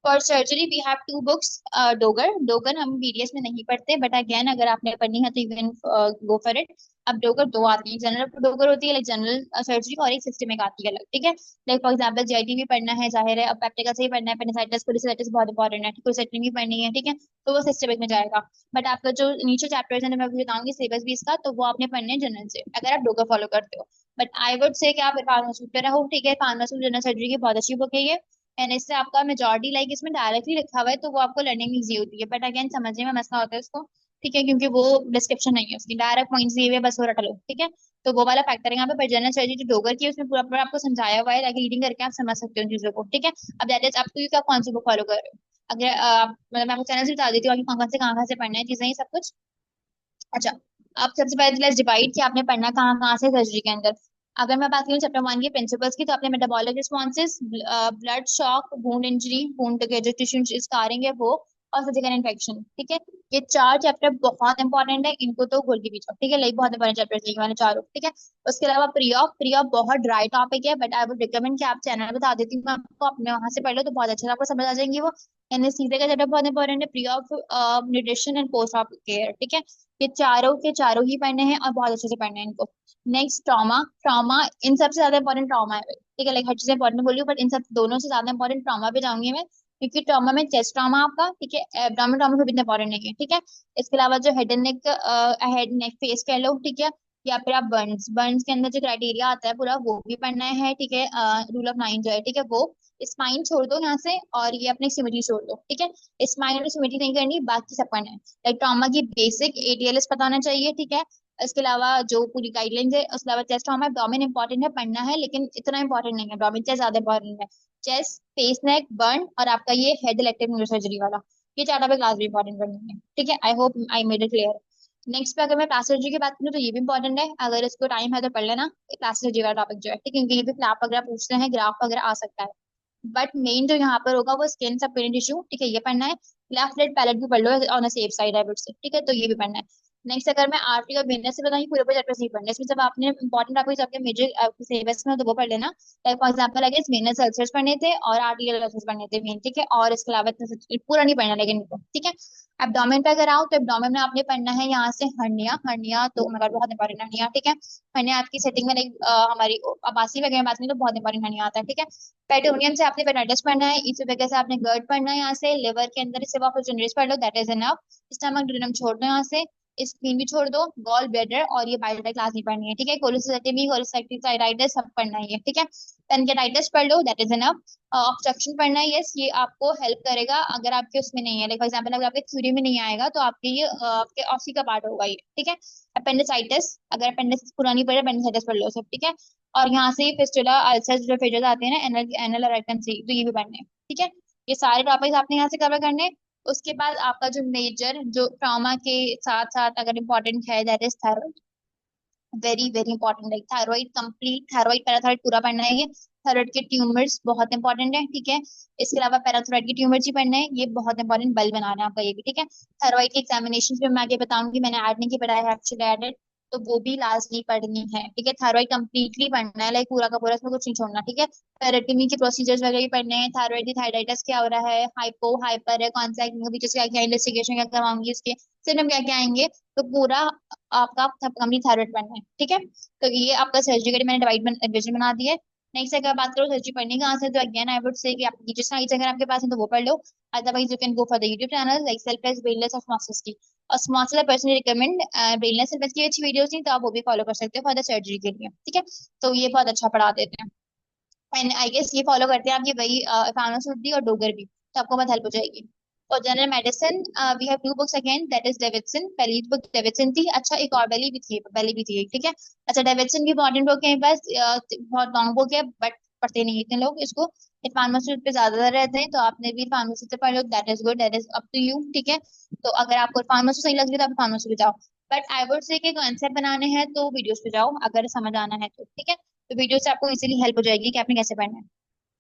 For surgery we have two books. डोगर डोगर हम बीडीएस में नहीं पढ़ते, बट अगेन अगर आपने पढ़नी है तो you can go for it. अब डोगर दो आती है, जनरल डोगर होती है लाइक जनरल सर्जरी, और एक सिस्टमिक आती है अलग, ठीक है। लाइक फॉर एग्जाम्पल जेआईटी भी पढ़ना है, जाहिर है, अब पेप्टिक से ही पढ़ना है, पेनिसाइटिस कोलिसाइटिस बहुत इंपॉर्टेंट है, कोलिसाइटिस भी पढ़नी है, ठीक है, तो वो सिस्टमिक में जाएगा। बट आपका जो नीचे चैप्टर्स है मैं आपको बताऊंगी सिलेबस भी इसका, तो वो आपने पढ़ने हैं जनरल से अगर आप डोगर फॉलो करते हो। बट आई वुड से कि आप इरफान मसूद पे रहो, ठीक है, इरफान मसूद जनरल सर्जरी की बहुत अच्छी बुक है ये। एंड इससे आपका मेजॉरिटी लाइक इसमें डायरेक्टली लिखा हुआ है, तो वो आपको लर्निंग इजी होती है, बट अगेन समझने में मसला होता है उसको, ठीक है, क्योंकि वो डिस्क्रिप्शन नहीं है उसकी, डायरेक्ट पॉइंट्स दिए हुए हैं, बस वो रट लो, ठीक है। तो वो वाला फैक्टर है यहाँ पे। पर जनरल सर्जरी जो डोगर की है उसमें पूरा पूरा आपको समझाया हुआ है, लाइक रीडिंग करके आप समझ सकते हो उन चीजों को, ठीक है। अब that is up to you कि आप कौन सी बुक फॉलो कर रहे हो। अगर मतलब मैं आपको चैनल से बता देती हूँ कि कहाँ से पढ़ना है चीजें ये सब कुछ। अच्छा, अब सबसे पहले लेट्स डिवाइड कि आपने पढ़ना कहाँ कहाँ से सर्जरी के अंदर। अगर मैं बात करूँ चैप्टर वन की प्रिंसिपल्स की, तो आपने metabolic responses, blood shock, wound injury, wound के जो टिश्यू स्कारिंग है वो, और सर्जिकल इन्फेक्शन, ठीक है। ये चार चैप्टर बहुत इंपॉर्टेंट है, इनको तो घोल के पीछे, ठीक है, लाइक बहुत इंपॉर्टेंट चैप्टर है वाले चारों, ठीक है। उसके अलावा प्री ऑप बहुत ड्राई टॉपिक है, बट आई वुड रिकमेंड कि आप चैनल बता देती हूँ मैं आपको, अपने वहां से पढ़ लो तो बहुत अच्छा से आपको समझ आ जाएंगी वो। एनएससीजे का चैप्टर बहुत इंपॉर्टेंट है, pre of nutrition and post op care, ठीक है। ये चारों के चारों ही पढ़ने हैं और बहुत अच्छे से पढ़ने हैं इनको। Next trauma. ट्रॉमा इन सबसे ज्यादा इंपॉर्टेंट ट्रॉमा है भाई, ठीक है, लाइक हर चीज इंपॉर्टेंट बोली हूँ, बट इन सब दोनों से ज्यादा इंपॉर्टेंट ट्रॉमा पे जाऊंगी मैं, क्योंकि ट्रॉमा में चेस्ट ट्रॉमा आपका, ठीक है, एब्डोमेन ट्रॉमा भी इतना इंपॉर्टेंट नहीं है, ठीक है। इसके अलावा जो हेड नेक फेस कह लो, ठीक है, या फिर आप बर्न्स बर्न्स के अंदर जो क्राइटेरिया आता है पूरा वो भी पढ़ना है, ठीक है, रूल ऑफ नाइन जो है, ठीक है, वो। स्पाइन छोड़ दो यहाँ से, और ये अपने सिमिट्री छोड़ दो, ठीक है, स्पाइन और सिमिट्री नहीं करनी, बाकी सब पढ़ना है। लाइक ट्रॉमा की बेसिक एटीएलएस पता होना चाहिए, ठीक है। इसके अलावा जो पूरी गाइडलाइंस है, उसके अलावा चेस्ट ट्रॉमा एब्डोमेन इंपॉर्टेंट है, पढ़ना है, लेकिन इतना इंपॉर्टेंट नहीं है, एब्डोमेन चेस्ट ज्यादा इंपॉर्टेंट है। चेस्ट, फेस, नेक, बर्न, और आपका ये हेड इलेक्टिव न्यूरोसर्जरी वाला, ये चार्ट पे क्लास भी इंपॉर्टेंट करनी है, ठीक है। I hope I made it clear. Next पे अगर मैं प्लास्टिक सर्जरी की बात करूँ तो ये भी इंपॉर्टेंट है, अगर इसको टाइम है तो पढ़ लेना प्लास्टिक सर्जरी वाला टॉपिक जो है, ठीक है, क्योंकि ये भी फ्लैप वगैरह पूछते हैं, ग्राफ वगैरह आ सकता है। बट मेन जो यहाँ पर होगा वो स्किन सब पेरेंट टिश्यू, ठीक है, ये पढ़ना है। लेफ्ट राइट पैलेट भी पढ़ लो ऑन सेफ साइड है से, ठीक है, तो ये भी पढ़ना है। नेक्स्ट अगर मैं आर्टरी और वेनस से बताऊँ, पूरे पूरे चैप्टर्स नहीं पढ़ने इसमें, जब आपने इंपॉर्टेंट आपको सबके मेजर आपके सिलेबस में, तो वो पढ़ लेना। लाइक फॉर एग्जाम्पल अगर वेनस अल्सर्स पढ़ने थे और आर्टियल अल्सर्स पढ़ने थे मेन, ठीक है, और इसके अलावा पूरा नहीं पढ़ना लेकिन इनको, ठीक है। एब्डोमेन पे अगर आओ तो एब्डोमेन में आपने पढ़ना है यहाँ से हर्निया। हर्निया तो मेरा बहुत इंपॉर्टेंट हर्निया, ठीक है। हर्निया आपकी सेटिंग में लाइक हमारी आबासी वगैरह बात में तो बहुत इंपॉर्टेंट हर्निया आता है, ठीक है। पेट्रोनियम से आपने पेनाइटिस पढ़ना है, इस वजह से आपने गर्ड पढ़ना है यहाँ से, लिवर के अंदर इससे वापस जनरल पढ़ लो, that is enough. Stomach duodenum छोड़ दो यहाँ से, स्क्रीन भी छोड़ दो, गॉल ब्लैडर और ये बाइल क्लास नहीं पढ़नी है, ठीक है। कोलोसिस्टमी, कोलोसाइटिस सब पढ़ना है ये, ठीक है। पेनकेटाइटिस पढ़ लो, दैट इज इनफ। ऑब्स्ट्रक्शन पढ़ना है, यस, ये आपको हेल्प करेगा अगर आपके उसमें नहीं है, लाइक फॉर एग्जाम्पल अगर आपके थ्योरी में नहीं आएगा तो आपके ये आपके ऑसी का पार्ट होगा ये, ठीक है। अपेंडिसाइटिस, अगर अपेंडिस पुरानी पढ़े अपेंडिसाइटिस पढ़ लो सब, ठीक है। और यहाँ से फिस्टुला अल्सर जो फेजस आते हैं ना, एनल एनल रेक्टम से, तो ये भी पढ़ने हैं, ठीक है। ये सारे टॉपिक्स आपने यहाँ से कवर करने हैं। उसके बाद आपका जो मेजर जो ट्रॉमा के साथ साथ अगर इम्पोर्टेंट है, that is thyroid. Very very important है थायराइड, कंप्लीट थायराइड पैराथायराइड पूरा पढ़ना है ये। थायराइड के ट्यूमर्स बहुत इंपॉर्टेंट है, ठीक है। इसके अलावा पैराथायराइड के ट्यूमर्स ही पढ़ने हैं, ये बहुत इंपॉर्टेंट बल बनाना है आपका ये भी, ठीक है। थायराइड की एग्जामिनेशन में मैं आगे बताऊंगी, मैंने ऐड नहीं की, पढ़ा है एक्चुअली एडेड, तो वो भी लाजमी पढ़नी है, ठीक है। थायराइड कंप्लीटली पढ़ना है, लाइक पूरा का पूरा, इसमें कुछ नहीं छोड़ना, ठीक है। पैरेटमी के प्रोसीजर्स वगैरह भी पढ़ने हैं, थायराइड थायराइटिस क्या हो रहा है, हाइपो हाइपर है, कौन सा बीच क्या क्या इन्वेस्टिगेशन क्या करवाऊंगी इसके, सिम्टम क्या क्या आएंगे, तो पूरा आपका कंप्लीट थायराइड बनना है, ठीक है। तो ये आपका सर्जरी का मैंने डिवीजन बना दिया है। नेक्स्ट अगर बात करो सर्जरी पढ़ने का आंसर, तो अगेन आई वुड से कि आप टीचर्स अगर आपके पास है तो वो पढ़ लो, otherwise you can go for the YouTube channel like self age brainless of masters की। और small personally recommend brainless self की अच्छी वीडियोस नहीं, तो आप वो भी फॉलो कर सकते हो फॉर द सर्जरी के लिए, ठीक है। तो ये बहुत अच्छा पढ़ा देते हैं, एंड आई गेस ये फॉलो करते हैं आप, ये वही फार्मास्यूट भी और डोगर भी, तो आपको बहुत हेल्प हो जाएगी। और general medicine we have two books again, that is Davidson, पहली बुक डेविडसन थी, अच्छा एक और बेली भी थी ठीक है। अच्छा डेविडसन की इंपॉर्टेंट बुक है बस, बहुत लॉन्ग बुक है, बट पढ़ते नहीं इतने लोग इसको, फार्मास्यूट पे ज्यादा रहते हैं, तो आपने भी फार्मेसी से पढ़ लो, that is good, that is up to you, ठीक है। तो अगर आपको फार्मेसी सही लग रही है तो आप फार्मेसी पे जाओ, बट आई वुड से कि कॉन्सेप्ट बनाने हैं तो वीडियोस पे जाओ अगर समझ आना है तो, ठीक है। तो वीडियो से आपको इजीली हेल्प हो जाएगी कि आपने कैसे पढ़ना है।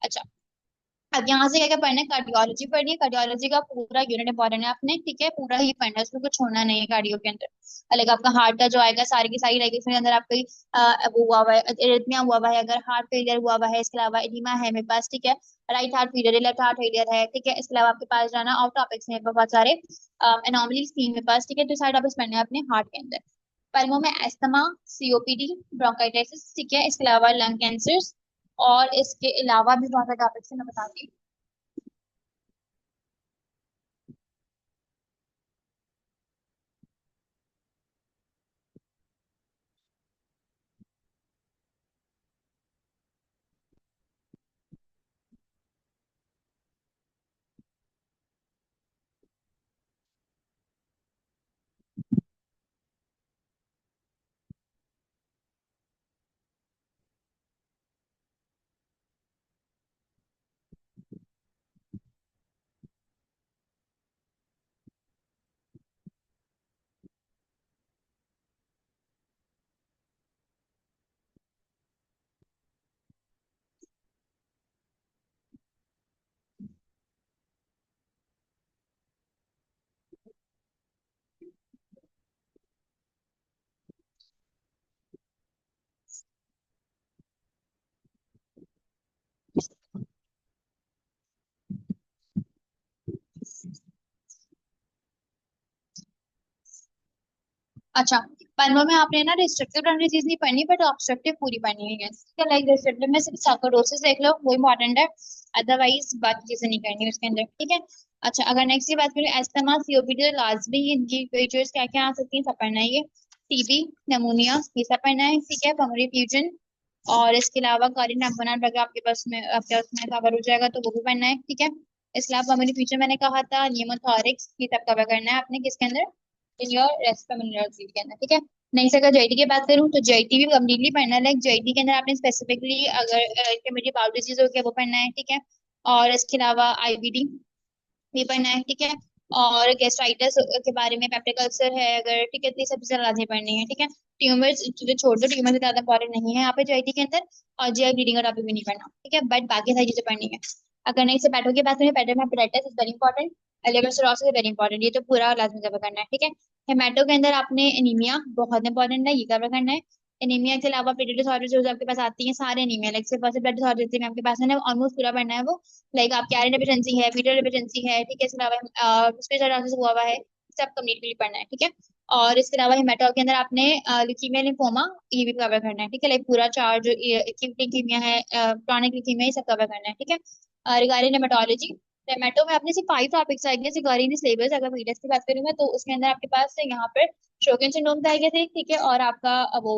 अच्छा, अब यहाँ से क्या क्या पढ़ना है, कार्डियोलॉजी पढ़नी है। कार्डियोलॉजी का पूरा यूनिट इंपॉर्टेंट है आपने, ठीक है, पूरा ही पढ़ना है, उसमें कुछ छोड़ना नहीं है कार्डियो के अंदर। अलग आपका हार्ट का जो आएगा सारी की सारी रहेगी इसमें, अंदर आपका वो हुआ हुआ है, एरिथमिया हुआ हुआ है, अगर हार्ट फेलियर हुआ हुआ है, इसके अलावा एडिमा है मेरे पास, ठीक है, राइट हार्ट फेलियर है, लेफ्ट हार्ट फेलियर है, ठीक है, इसके अलावा आपके पास जाना और टॉपिक्स हैं बहुत सारे, एनॉमलीज थी मेरे पास, ठीक है, तो सारे टॉपिक्स पढ़ने हैं अपने हार्ट के अंदर। पल्मो में एस्थमा, सीओपीडी, ब्रोंकाइटिस, ठीक है, इसके अलावा लंग कैंसर, और इसके अलावा भी बहुत सारे टॉपिक्स हैं, मैं बताती हूँ। अच्छा, पन्नों में आपने ना रिस्ट्रिक्टिव primary चीज नहीं पढ़नी, बट ऑब्स्ट्रक्टिव पूरी पढ़नी है, yes। लाइक रिस्ट्रिक्टिव में सिर्फ सार्कोइडोसिस देख लो, वो इंपॉर्टेंट है, अदरवाइज बाकी चीजें नहीं करनी उसके अंदर, ठीक है। अच्छा, अगर नेक्स्ट की बात करें, एस्थमा, सीओपीडी, तो लाजमी इनकी फीचर्स क्या क्या आ सकती हैं, सब पढ़ना है ये। टीबी, निमोनिया, ये सब पढ़ना है, ठीक है, पल्मोनरी फ्यूजन, और इसके अलावा कार्डियक टैम्पोनेट वगैरह आपके पास में, आपके उसमें कवर हो जाएगा तो वो भी पढ़ना है, ठीक है। इसके अलावा पल्मोनरी फ्यूजन मैंने कहा था, निमोथोरिक्स, ये सब कवर करना है आपने किसके अंदर, इन योर रेस्पिरेटरी के अंदर, ठीक है। नहीं से अगर जेईटी की बात करूँ तो जेईटी भी कम्प्लीटली पढ़ना है, लाइक जेईटी के अंदर आपने स्पेसिफिकली अगर इंटरमीडिएट बाउल डिजीज हो गया वो पढ़ना है, ठीक है, और इसके अलावा आईबीडी भी पढ़ना है, ठीक है, और गैस्ट्राइटिस के बारे में, पेप्टिक अल्सर है अगर, ठीक है, तो ये सब चीजें लाजमी पढ़नी है, ठीक है। ट्यूमर्स जो छोड़ दो, ट्यूमर ज्यादा इंपॉर्टेंट नहीं है यहाँ पे जेईटी के अंदर, और जीआई ब्लीडिंग का टॉपिक भी नहीं पढ़ना, ठीक है, बट बाकी सारी चीजें पढ़नी है। अगर नहीं से पैटो की बात करें, पैटो में hepatitis is very important, liver cirrhosis is very important, ये तो पूरा लाजमी कवर करना है, ठीक है। हेमाटो के अंदर आपने एनीमिया बहुत इंपॉर्टेंट है, ये कवर करना है। एनीमिया के अलावा प्लेटलेट डिसऑर्डर जो आपके पास आती हैं सारे एनीमिया, लाइक सिर्फ ब्लड डिसऑर्डर जितने भी आपके पास है ना, ऑलमोस्ट पूरा पढ़ना है वो। लाइक आपकी आयरन डिफिशिएंसी है, फीटल डिफिशिएंसी है, ठीक है, इसके अलावा स्पेशल हुआ हुआ है, सब कम्प्लीटली पढ़ना है, ठीक है। और इसके अलावा हेमाटो के अंदर आपने ल्यूकीमिया, लिम्फोमा, ये भी कवर करना है, ठीक है, लाइक पूरा चार जो एक्यूट ल्यूकीमिया है, क्रॉनिक ल्यूकीमिया, ये सब कवर करना है, ठीक है। रिगार्डिंग हेमाटोलॉजी, टोमेटो में अपने से 5 टॉपिक्स आएंगे रिगार्डिंग सिलेबस, अगर पीडीएफ की बात करूँ मैं तो उसके अंदर आपके पास है यहाँ पर शोगन सिंड्रोम का आएगा थे, ठीक है, और आपका वो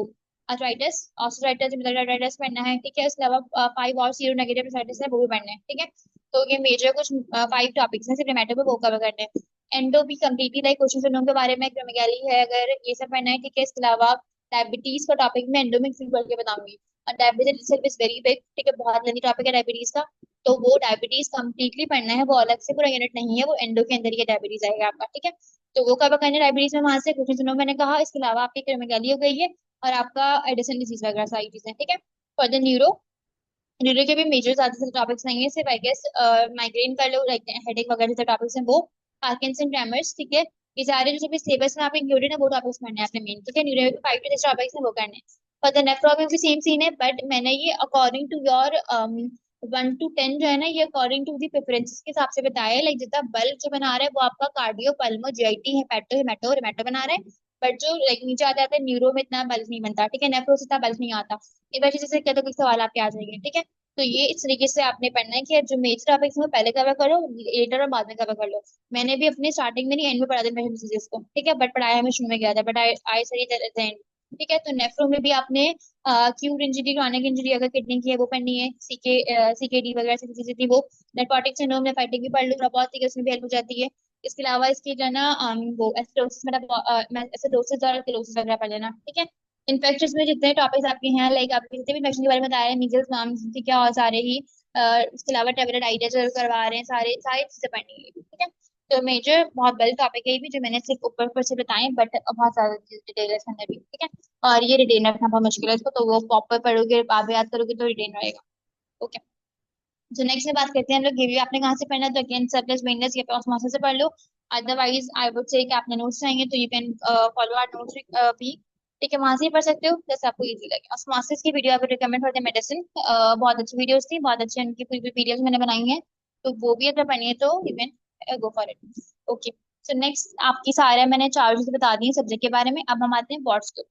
अर्थराइटिस, ऑस्टियोआर्थराइटिस, रूमेटॉइड अर्थराइटिस पढ़ना है, ठीक है, इसके अलावा 5 और सीरो नेगेटिव अर्थराइटिस है वो भी पढ़ना है, ठीक है। तो ये मेजर कुछ 5 टॉपिक्स हैं सिर्फ टोमेटो पे, वो कवर करने हैं। एंडो भी कम्प्लीटली लाइक क्वेश्चन सिंड्रोम के बारे में, क्रोमेगैली है अगर, ये सब पढ़ना है, ठीक है, इसके अलावा डायबिटीज का टॉपिक मैं एंडो में फिर बढ़ के बताऊंगी। और diabetes itself is very big, ठीक है, बहुत लेंदी टॉपिक है डायबिटीज का, तो वो डायबिटीज कम्प्लीटली पढ़ना है, वो अलग से पूरा यूनिट नहीं है, वो एंडो के अंदर ही डायबिटीज आएगा आपका, ठीक है। तो वो कवर करना है डायबिटीज में, वहां से क्वेश्चन सुनो मैंने कहा, इसके अलावा आपकी क्रोमेगैली हो गई है, और आपका एडिसन डिजीज वगैरह सारी चीजें, ठीक है। फॉर द न्यूरो, न्यूरो के भी मेजर ज्यादा से टॉपिक्स नहीं है, सिर्फ आई गेस माइग्रेन कर लो, लाइक हेडेक वगैरह जैसे टॉपिक्स हैं वो, पार्किंसन, ट्रेमर्स, ठीक है, ये सारे जो भी सिलेबस में आप इंक्लूडेड है वो टॉपिक्स पढ़ने हैं आपने मेन, ठीक है, न्यूरो के 5 to 6 टॉपिक्स हैं वो करने हैं। फॉर द नेफ्रो में भी सेम सीन है, बट मैंने ये अकॉर्डिंग टू योर 1 to 10 जो है ना, ये अकॉर्डिंग टू दी प्रेफरेंसेस के हिसाब से बताया है, लाइक जितना बल्क जो बना रहा है वो आपका cardio, pulmo, GIT, hepato, hemato, rheumato बना रहा है, बट जो लाइक नीचे आ जाता है न्यूरो में इतना बल्क नहीं बनता, ठीक है, नेफ्रो से इतना बल्क नहीं आता। ये वैसे जैसे क्या तो कुछ सवाल आपके आ जाएंगे, ठीक है। तो ये इस तरीके से आपने पढ़ना है कि जो मेजर टॉपिक्स में पहले कवर करो, लेटर और बाद में कवर कर लो। मैंने भी अपने स्टार्टिंग में नहीं, एंड में पढ़ा था डिजीजेस को, ठीक है, बट पढ़ाया मैं शुरू में गया था, बट आई आई सही एंड, ठीक है। तो नेफ्रो में भी आपने क्यूट इंजरी, क्रॉनिक इंजरी अगर किडनी की है वो पढ़नी है, सीकेडी वगैरह से चीजें थी वो, नेफ्रोटिक सिंड्रोम, नेफ्राइटिक भी पढ़ लो थोड़ा बहुत, ठीक है, उसमें भी हेल्प हो जाती है। इसके अलावा इसकी जो है ना वो एसिडोसिस, मतलब एसिडोसिस और किलोसिस वगैरह पढ़ लेना, ठीक है। इन्फेक्शंस में जितने टॉपिक्स आपके हैं, लाइक आपके जितने भी इन्फेक्शन के बारे में बताया है, मीजल्स, मम्स, ठीक है, और सारे ही इसके अलावा टेबलेटाइटिस करवा रहे हैं, सारे सारी चीजें पढ़नी है, ठीक है। तो मेजर बहुत बड़ी टॉपिक है ये भी, जो मैंने सिर्फ ऊपर ऊपर से बताए, बट बहुत ज्यादा डिटेल है इसके अंदर भी, ठीक है। और ये रिटेन रखना बहुत मुश्किल है इसको, तो वो प्रॉपर पढ़ोगे, आप याद करोगे तो रिटेन रहेगा, ओके। जो नेक्स्ट में बात करते हैं हम लोग गिव आपने कहाँ से पढ़ना है, तो अगेन सरप्लस मेंटेनेंस या फिर ऑस्मोसिस से पढ़ लो। अदरवाइज आई वुड से कि आपने नोट्स चाहिए तो you can follow our notes भी, ठीक है, वहां से ही पढ़ सकते हो जैसे आपको इजी लगे। ऑस्मोसिस की वीडियो आपको रिकमेंड फॉर द मेडिसिन, बहुत अच्छी वीडियोस थी, बहुत अच्छी उनकी पूरी पीडीएफ मैंने बनाई है, तो वो भी अगर पढ़नी है तो you can go for it. Okay, so next आपकी सारे मैंने चार चीजें बता दी सब्जेक्ट के बारे में। अब हम आते हैं वार्ड्स को।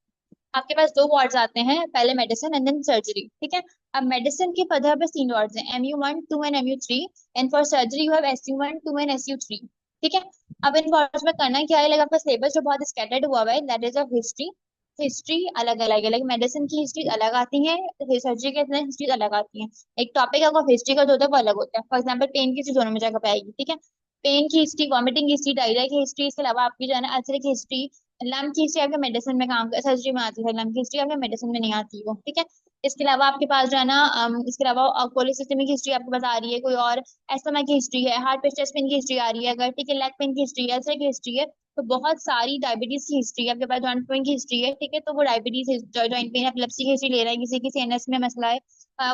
आपके पास दो वार्ड्स आते हैं, पहले मेडिसिन एंड देन सर्जरी, ठीक है। अब मेडिसिन के पदर पे तीन वार्ड्स हैं, MU1 2 and MU3, and for surgery you have SU1 2 and SU3, ठीक है। अब इन वार्ड्स में करना क्या है, आपका सिलेबस जो बहुत स्कैटर्ड हुआ हुआ है, that is of history. History अलग अलग है, लाइक मेडिसिन की हिस्ट्री अलग आती है, सर्जरी के अंदर हिस्ट्री अलग आती है। एक टॉपिक अगर हिस्ट्री का जो होता है वो अलग होता है, फॉर एग्जाम्पल पेन की हिस्ट्री दोनों में जगह पे आएगी, ठीक है। पेन की हिस्ट्री, वॉमिटिंग की हिस्ट्री, डायरिया की हिस्ट्री, इसके अलावा आपकी जो है ना अल्सर की हिस्ट्री, लम्प की हिस्ट्री आपके मेडिसिन में काम सर्जरी में आती है, लम्प की हिस्ट्री आपके मेडिसिन में नहीं आती वो, ठीक है। इसके अलावा आपके पास जो है ना इसके अलावा कोलेसिस्टमी की हिस्ट्री आपके पास आ रही है, कोई और एस्थमा की हिस्ट्री है, हार्ट पे चेस्ट पेन की हिस्ट्री आ रही है अगर, ठीक है, लेग पेन की हिस्ट्री है, अल्सर की हिस्ट्री है, तो बहुत सारी डायबिटीज की हिस्ट्री है आपके पास, जॉइंट पेन की हिस्ट्री है, ठीक है, तो वो डायबिटीज जॉइंट पेन एपिलेप्सी की हिस्ट्री ले रहा है, किसी की सीएनएस में मसला है,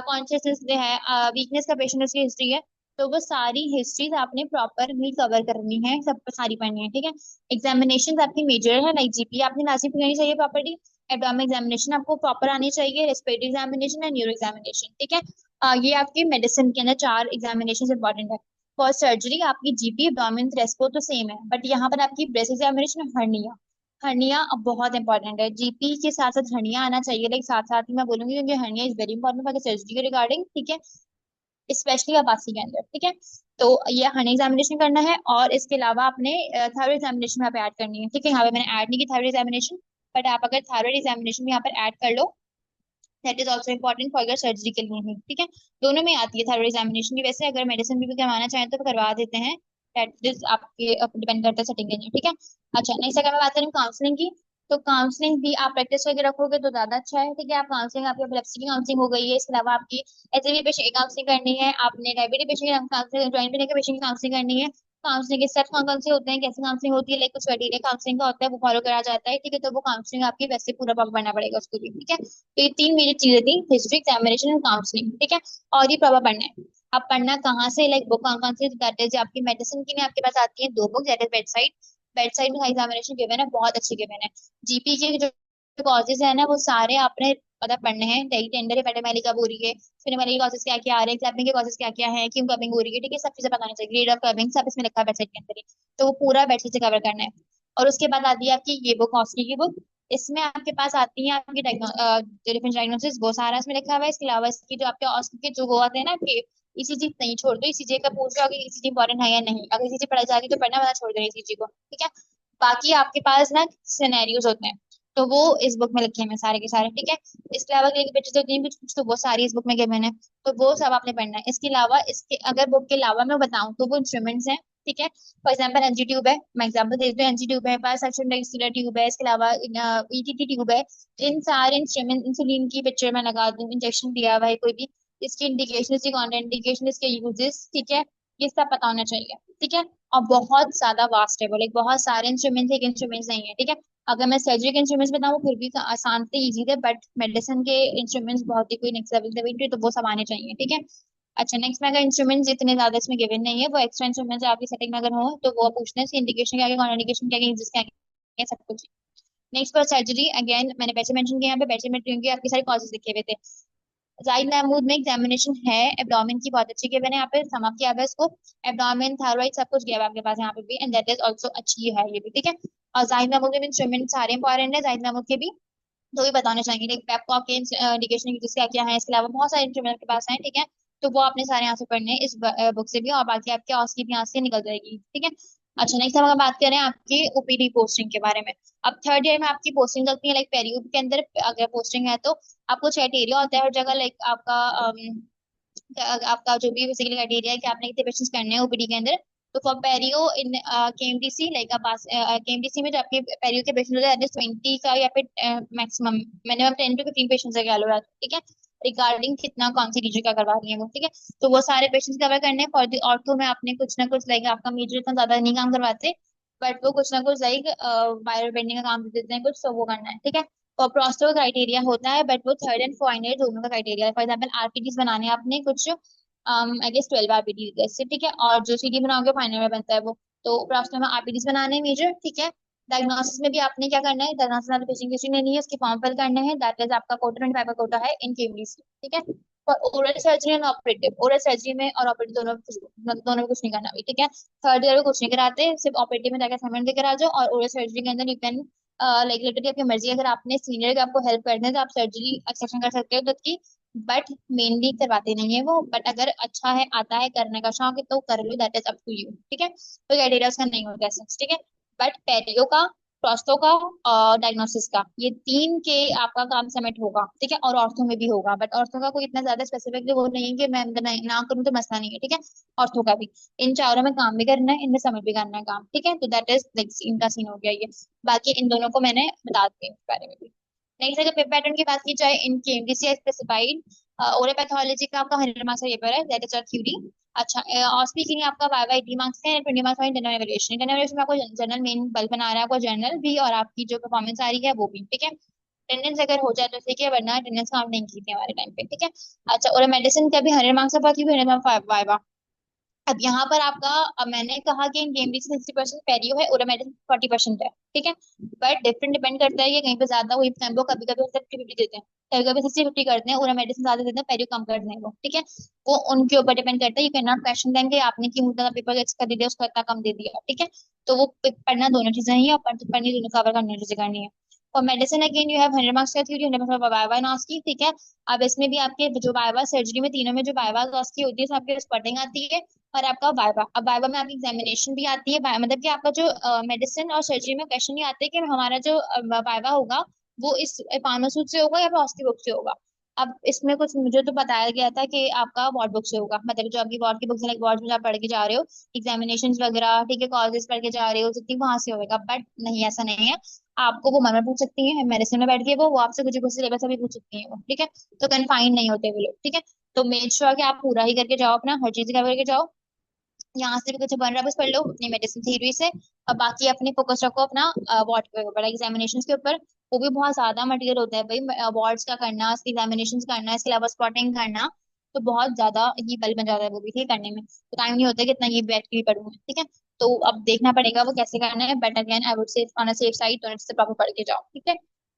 कॉन्शियसनेस जो है, वीकनेस का पेशेंट उसकी हिस्ट्री है, तो वो सारी हिस्ट्रीज आपने प्रॉपरली कवर करनी है, सब सारी पढ़नी है, ठीक है। एग्जामिनेशन आपकी मेजर है, लाइक जीपी आपने लाजिम करनी चाहिए प्रॉपर्टी, एब्डोमिनल एग्जामिनेशन आपको प्रॉपर आनी चाहिए, respiratory examination and neuro examination, ठीक है। ये आपकी मेडिसिन के अंदर चार एग्जामिनेशन इंपॉर्टेंट है। फॉर सर्जरी आपकी जीपी एब्डोमिन रेस्पो तो सेम है, बट यहाँ पर आपकी ब्रेस्ट एग्जामिनेशन हर्निया, हर्निया अब बहुत इंपॉर्टेंट है, जीपी के साथ साथ हर्निया आना चाहिए, लाइक साथ साथ ही मैं बोलूंगी क्योंकि hernia is very important for the surgery के रिगार्डिंग, ठीक है, स्पेशली आबासी के अंदर, ठीक है। तो ये हनी एग्जामिनेशन करना है, और इसके अलावा आपने थायराइड एग्जामिनेशन यहाँ पे ऐड करनी है, ठीक है। यहाँ पे मैंने ऐड नहीं की थायराइड एग्जामिनेशन, बट आप अगर थायराइड एग्जामिनेशन यहाँ पर ऐड कर लो, that is also important for your surgery के लिए ही, ठीक है। दोनों में आती है थायराइड एग्जामिनेशन की, वैसे अगर मेडिसिन भी करवाना चाहें तो करवा देते हैं, दैट इज आपके डिपेंड करता है सेटिंग के लिए, ठीक है। अच्छा, नेक्स्ट अगर मैं बात करूँ काउंसलिंग की, तो काउंसलिंग भी आप प्रैक्टिस करके रखोगे तो ज्यादा अच्छा है, ठीक है। आप काउंसलिंग, आपकी एपिलेप्सी की काउंसलिंग हो गई है, इसके अलावा आपकी एचआईवी पेशेंट की काउंसलिंग करनी है, आपने डायबिटीज पेशेंट की काउंसलिंग, ज्वाइंट पेन के पेशेंट की काउंसलिंग करनी है। काउंसलिंग के स्टेप्स कौन कौन से होते हैं, कैसे काउंसलिंग होती है, लाइक कुछ क्राइटेरिया काउंसलिंग का होता है वो फॉलो करा जाता है, ठीक है, तो वो काउंसलिंग आपकी वैसे पूरा प्रॉपर करना पड़ेगा उसको भी, ठीक है। तो ये तीन मेरी चीजें थी, हिस्ट्री, एग्जामिनेशन और काउंसलिंग, ठीक है। और ये प्रॉपर पढ़ना है। अब पढ़ना कहाँ से, लाइक बुक कौन कौन सी, दैट इज आपकी मेडिसिन की आपके पास आती है दो book, that is bed side, bed side में एग्जामिनेशन गिवन है, बहुत अच्छी गिवन है। जीपी के जो कॉजेज है ना वो सारे आपने पता पढ़ने हैं, टेंडर हेपेटामेली कब हो रही है, स्पिनोमेली के कॉजेज क्या क्या आ रहे हैं, क्लबिंग के कॉजेज क्या क्या है, क्यों क्लबिंग हो रही है, ठीक है, सब चीजें बतानी चाहिए, ग्रेड ऑफ क्लबिंग सब इसमें लिखा है वेबसाइट के अंदर ही, तो वो पूरा वेबसाइट से कवर करना है। और उसके बाद आती है आपकी ये बुक, हॉस्की की बुक, इसमें आपके पास आती है आपकी डिफरेंट डायग्नोसिस, वो सारा इसमें लिखा हुआ है। इसके अलावा इसकी जो आपके हॉस्की के जो वो आते हैं ना कि ईसीजी नहीं छोड़ दो, ईसीजी का पूछ रहा होगा ईसीजी इंपॉर्टेंट है या नहीं, अगर ईसीजी पढ़ाई जा रही है तो पढ़ना, वरना छोड़ दो ईसीजी को, ठीक है। बाकी आपके पास ना सिनेरियोज होते हैं, तो वो इस बुक में लिखे हैं सारे के सारे, ठीक है। इसके अलावा क्लिनिकल पिक्चर्स होती हैं कुछ कुछ, तो वो सारी इस बुक में गिवन है, तो वो सब आपने पढ़ना है। इसके अलावा इसके अगर बुक के अलावा मैं बताऊं तो वो इंस्ट्रूमेंट्स हैं, ठीक है। फॉर एग्जाम्पल एनजी ट्यूब है, मैं एग्जाम्पल दे दूं, एनजी ट्यूब है पास, सेक्शन रेगुलर ट्यूब है, इसके अलावा ईटीटी ट्यूब है। इन सारे इंस्ट्रूमेंट, इंसुलिन की पिक्चर मैं लगा दूं, इंजेक्शन दिया हुआ है कोई भी, इसकी इंडिकेशन, इसकी कॉन्ट्राइंडिकेशन, इसके यूजेस, ठीक है, ये सब पता होना चाहिए, ठीक है। और बहुत ज्यादा वास्ट है वो, लाइक बहुत सारे इंस्ट्रूमेंट्स, एक इंस्ट्रूमेंट्स नहीं है, ठीक है। अगर मैं सर्जरी के इंस्ट्रूमेंट्स बताऊँ फिर भी आसान थे, इजी थे, बट मेडिसिन के इंस्ट्रूमेंट्स बहुत ही कोई नेक्स्ट लेवल थे, तो वो सब आने चाहिए, ठीक है। अच्छा, नेक्स्ट में अगर इंस्ट्रूमेंट्स इतने ज्यादा इसमें गिवन नहीं है, वो एक्स्ट्रा इंस्ट्रूमेंट्स आपकी सेटिंग में अगर हो तो वो पूछना है, इंडिकेशन क्या क्या, कॉन्ट्राइंडिकेशन क्या क्या, यूजेस क्या क्या, सब कुछ। नेक्स्ट पर सर्जरी, अगेन मैंने पहले मेंशन किया, यहाँ पे पहले में क्योंकि आपके सारे कॉजेज लिखे हुए थे। जाहिद महमूद में एग्जामिनेशन है, एब्डोमेन की बहुत अच्छी गिवन है, यहाँ पे सम अप किया हुआ है इसको, एब्डोमेन थायराइड सब कुछ गया हुआ है आपके पास यहाँ पे भी, एंड दैट इज ऑल्सो अच्छी है ये भी, ठीक है। और जाहिद महमूद में इंस्ट्रूमेंट सारे इंपॉर्टेंट है, जाहिद महमूद के भी तो भी बताने चाहेंगे, लाइक पेपकॉक के इंडिकेशन की क्या क्या है, इसके अलावा बहुत सारे इंस्ट्रूमेंट आपके पास हैं, ठीक है। तो वो आपने सारे यहाँ से पढ़ने हैं इस बुक से भी, और बाकी आपके ऑस की भी यहाँ से निकल जाएगी, ठीक है। अच्छा, नेक्स्ट हम अगर बात करें आपकी ओपीडी पोस्टिंग के बारे में। अब थर्ड ईयर में आपकी पोस्टिंग चलती है, लाइक पेरियड के अंदर अगर पोस्टिंग है तो आपको क्राइटेरिया होता है हर जगह, लाइक आपका आपका जो भी बेसिकली क्राइटेरिया है कि आपने कितने पेशेंट्स करने हैं ओपीडी के अंदर। तो फॉर पेरियो इन केएमडीसी, लाइक आप केएमडीसी में जो आपके पेरियो के पेशेंट होते हैं 20 का या फिर मैक्सिमम मिनिमम 10 to 15 पेशेंट्स का लो, ठीक है, रिगार्डिंग कितना कौन सी रीजन का करवा रही है वो, ठीक है। तो वो सारे पेशेंट्स कवर करने हैं। फॉर दी ऑर्थो में आपने कुछ ना कुछ, लाइक आपका मेजर इतना ज्यादा नहीं काम करवाते, बट वो कुछ ना कुछ लाइक वायर बेंडिंग का काम दे देते हैं कुछ, तो वो करना है, ठीक है। और प्रोस्टो क्राइटेरिया होता है, बट वो थर्ड एंड फाइनल दोनों का क्राइटेरिया है। फॉर एग्जाम्पल आरपीटीज बनाने हैं आपने कुछ, आई गेस 12 आरपीडी से, ठीक है। और जो सीडी बनाओगे फाइनल में बनता है वो। तो प्राउस्टर में आरपीडीज बनाने हैं मेजर, ठीक है। डायग्नोसिस में भी आपने क्या करना है, डायग्नोसिस वाली पेशेंट हिस्ट्री लेनी है, उसके फॉर्म फिल करने हैं, दैट इज आपका कोटा 25 का कोटा है इन केवरीज, ठीक है। और oral surgery and operative, oral surgery में और ऑपरेटिव दोनों में मतलब दोनों में कुछ नहीं करना भी, ठीक है। थर्ड ईयर में कुछ नहीं कराते, सिर्फ ऑपरेटिव में जाकर असाइनमेंट देकर आ जाओ। और ओरल सर्जरी के अंदर यू कैन लाइक लिटरली आपकी मर्जी, अगर आपने सीनियर का आपको हेल्प करना है तो आप सर्जरी एक्सेप्शन कर सकते हो उसकी, बट मेनली करवाते नहीं है वो। बट अगर अच्छा है, आता है, करने का शौक है तो कर लो, that is up to you, ठीक है। तो क्राइटेरिया उसका नहीं होता है, ठीक है। बट पेरियो का, प्रोस्टो का और डायग्नोसिस का, ये तीन के आपका काम सबमिट होगा, ठीक है। और ऑर्थो में भी होगा, बट ऑर्थो का कोई इतना ज्यादा स्पेसिफिक वो नहीं है कि मैं ना करूँ तो मसला नहीं है, ठीक है। ऑर्थो का भी इन चारों में काम भी करना है, इनमें सबमिट भी करना है काम, ठीक है। तो दैट इज लाइक इनका सीन हो गया ये। बाकी इन दोनों को मैंने बता दिया इस बारे में भी। नेक्स्ट अगर पेपर पैटर्न की बात की जाए, इन केएमडीसी स्पेसिफाइड ओरल पैथोलॉजी का आपका 100 मार्क्स का पेपर है, दैट इज योर थ्योरी। अच्छा, ऑस्पी के लिए आपका वाई 80 मार्क्स है, 20 मार्क्स का जनरल एवेल्यूएशन। जनरल एवेल्यूएशन में आपको जनरल मेन बल बना रहा है, आपको जनरल भी और आपकी जो परफॉर्मेंस आ रही है वो भी, ठीक है। अटेंडेंस अगर हो जाए तो ठीक है, वरना अटेंडेंस काउंट नहीं की थी हमारे टाइम पे, ठीक है। अच्छा, और मेडिसिन का भी 100 मार्क्स का बाकी 100 वाइवा। अब यहाँ पर आपका, अब मैंने कहा कि इन गेम 60% पेरियो है और मेडिसिन 40% है, ठीक है। बट डिफरेंट डिपेंड करता है कि कहीं पे ज्यादा हुई वो कभी कभी 50-50 देते हैं, कभी कभी 60-50 करते हैं, और मेडिसिन ज्यादा देते हैं, पेरियो कम करते हैं वो, ठीक है। वो उनके ऊपर डिपेंड करता है, यू कैन नॉट क्वेश्चन देंगे आपने क्यों उतना पेपर कर दिया उसका इतना कम दे दिया, ठीक है। तो वो पढ़ना दोनों चीजें ही है, और पढ़नी दोनों कवर करनी चीजें करनी है। और medicine again you have 100 marks का थ्योरी, 100 वाइवा नॉस की, ठीक है। अब इसमें भी आपके जो वाइवा सर्जरी में तीनों में जो वाइवा नॉस की होती है, उसमें आपके स्पॉटिंग आती है और आपका वाइवा। अब वाइवा में आपकी एग्जामिनेशन भी आती है, मतलब कि आपका जो मेडिसिन और सर्जरी में क्वेश्चन ये आते हैं कि हमारा जो वाइवा होगा वो इस फार्मासूट से होगा या फिर हॉस्की बुक से होगा। अब इसमें कुछ मुझे तो बताया गया था कि आपका वार्ड बुक से होगा, मतलब जो आपकी वार्ड की बुक्स है, लाइक वार्ड में आप पढ़ के जा रहे हो, एग्जामिनेशन वगैरह, ठीक है, कॉलेजेस पढ़ के जा रहे हो जितनी वहां से होगा। बट नहीं, ऐसा नहीं है। आपको वो मन में पूछ सकती है, मेडिसिन में बैठ के वो आपसे कुछ सिलेबस अभी पूछ सकती है वो, ठीक है। तो कन्फाइन नहीं होते वो लोग, ठीक है। तो मेक श्योर कि आप पूरा ही करके जाओ, अपना हर चीज करके जाओ। यहाँ से भी कुछ बन रहा है बस पढ़ लो अपनी मेडिसिन थ्योरी से। और बाकी अपने फोकस रखो अपना वार्ड के ऊपर, एग्जामिनेशन के ऊपर। वो भी बहुत ज्यादा मटेरियल होता है भाई, वार्ड्स का करना, एग्जामिनेशन करना, इसके अलावा स्पॉटिंग करना। तो बहुत ज्यादा ही बल बन जाता है वो भी, ठीक है, करने में तो टाइम नहीं होता कि इतना ये बैठ के भी पढ़ूंगा, ठीक है। तो अब देखना पड़ेगा वो कैसे करना है, but again I would say on a safe side, तो से प्रॉपर पढ़ के जाओ, ठीक है।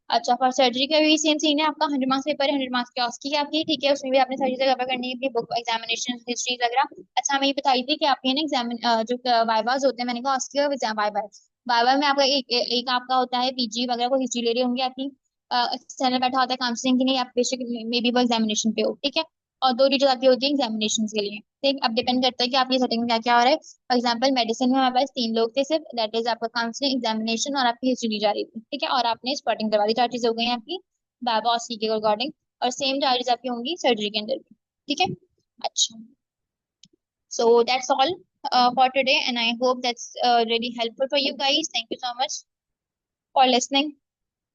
अच्छा, फॉर सर्जरी का भी सेम सीन है, आपका 100 मार्क्स पेपर है, 100 मार्क्स की ऑस्की है आपकी, ठीक है। उसमें भी आपने सारी चीजें कवर करनी है, अपनी बुक, एग्जामिनेशन हिस्ट्री वगैरह। अच्छा, मैं ये बताई थी कि आपके ना एग्जाम जो वाइवाज होते हैं, मैंने कहा ऑस्की और वाइवा। वाइवा में आपका एक आपका होता है पीजी वगैरह को हिस्ट्री ले रही होंगी आपकी, एक्सटर्नल बैठा होता है काउंसलिंग के लिए, आप बेशक मे बी वो एग्जामिनेशन पे हो, ठीक है। और दो टीचर आपकी होती है एग्जामिनेशन के लिए, ठीक। अब डिपेंड करता है कि आपकी सेटिंग में क्या क्या हो रहा है। फॉर एग्जाम्पल मेडिसिन में हमारे पास 3 लोग थे सिर्फ, दैट इज आपका काउंसलिंग, एग्जामिनेशन और आपकी हिस्ट्री ली जा रही थी, ठीक है। और आपने स्पॉटिंग करवा दी, 4 चीजें हो गई हैं आपकी बाबा और सी के अकॉर्डिंग। और सेम चार्जेस आपकी होंगी सर्जरी के अंदर भी, ठीक है। अच्छा, so that's all for today, and I hope that's really helpful for you guys. Thank you so much for listening.